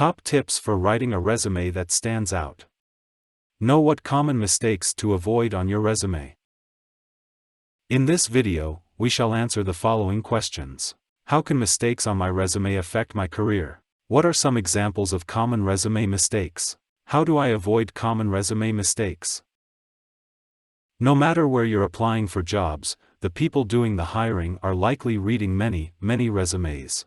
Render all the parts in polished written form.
Top tips for writing a resume that stands out. Know what common mistakes to avoid on your resume. In this video, we shall answer the following questions. How can mistakes on my resume affect my career? What are some examples of common resume mistakes? How do I avoid common resume mistakes? No matter where you're applying for jobs, the people doing the hiring are likely reading many resumes.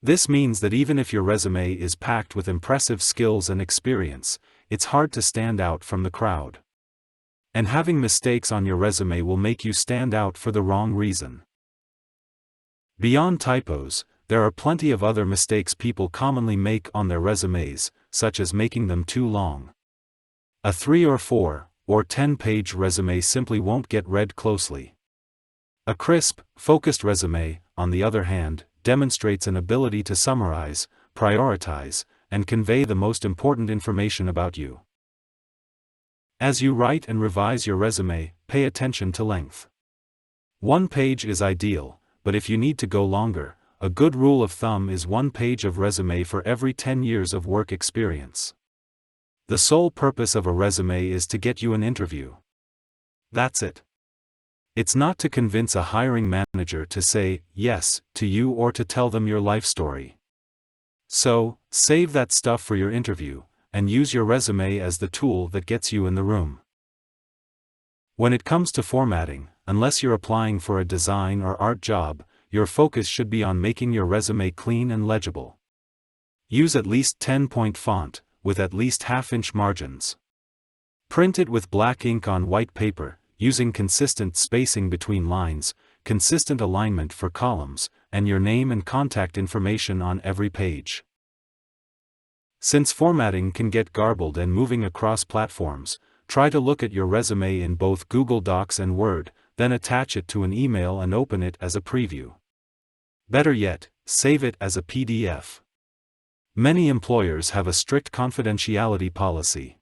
This means that even if your resume is packed with impressive skills and experience, it's hard to stand out from the crowd. And having mistakes on your resume will make you stand out for the wrong reason. Beyond typos, there are plenty of other mistakes people commonly make on their resumes, such as making them too long. A 3 or 4 or 10-page resume simply won't get read closely. A crisp, focused resume, on the other hand, demonstrates an ability to summarize, prioritize, and convey the most important information about you. As you write and revise your resume, pay attention to length. 1 page is ideal, but if you need to go longer, a good rule of thumb is 1 page of resume for every 10 years of work experience. The sole purpose of a resume is to get you an interview. That's it. It's not to convince a hiring manager to say yes to you or to tell them your life story. So, save that stuff for your interview, and use your resume as the tool that gets you in the room. When it comes to formatting, unless you're applying for a design or art job, your focus should be on making your resume clean and legible. Use at least 10-point font, with at least half-inch margins. Print it with black ink on white paper, using consistent spacing between lines, consistent alignment for columns, and your name and contact information on every page. Since formatting can get garbled and moving across platforms, try to look at your resume in both Google Docs and Word, then attach it to an email and open it as a preview. Better yet, save it as a PDF. Many employers have a strict confidentiality policy.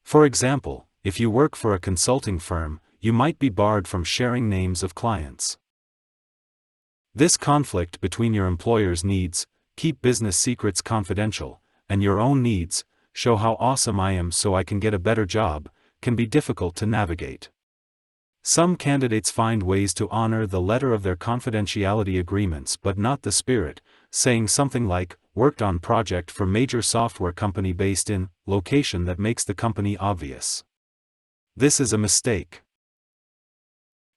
For example, if you work for a consulting firm, you might be barred from sharing names of clients. This conflict between your employer's needs, keep business secrets confidential, and your own needs, show how awesome I am so I can get a better job, can be difficult to navigate. Some candidates find ways to honor the letter of their confidentiality agreements but not the spirit, saying something like, worked on project for major software company based in, location that makes the company obvious. This is a mistake.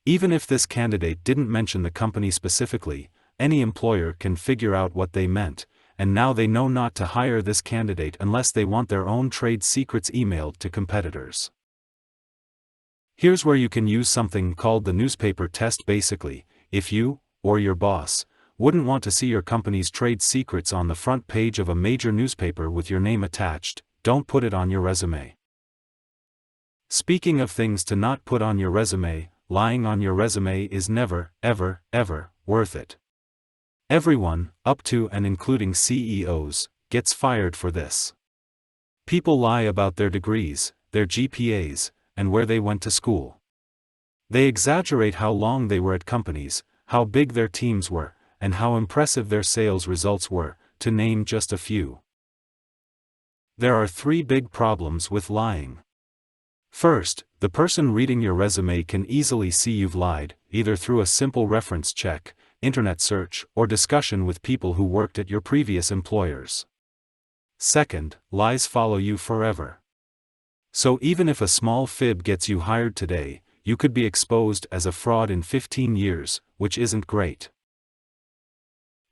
Even if this candidate didn't mention the company specifically, any employer can figure out what they meant, and now they know not to hire this candidate unless they want their own trade secrets emailed to competitors. Here's where you can use something called the newspaper test. Basically, if you, or your boss, wouldn't want to see your company's trade secrets on the front page of a major newspaper with your name attached, don't put it on your resume. Speaking of things to not put on your resume, lying on your resume is never, ever worth it. Everyone, up to and including CEOs, gets fired for this. People lie about their degrees, their GPAs, and where they went to school. They exaggerate how long they were at companies, how big their teams were, and how impressive their sales results were, to name just a few. There are 3 big problems with lying. First, the person reading your resume can easily see you've lied, either through a simple reference check, internet search, or discussion with people who worked at your previous employers. Second, lies follow you forever. So even if a small fib gets you hired today, you could be exposed as a fraud in 15 years, which isn't great.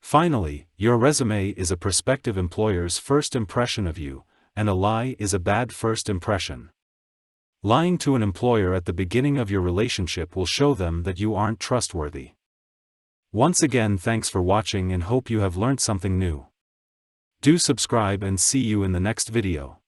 Finally, your resume is a prospective employer's first impression of you, and a lie is a bad first impression. Lying to an employer at the beginning of your relationship will show them that you aren't trustworthy. Once again, thanks for watching and hope you have learned something new. Do subscribe and see you in the next video.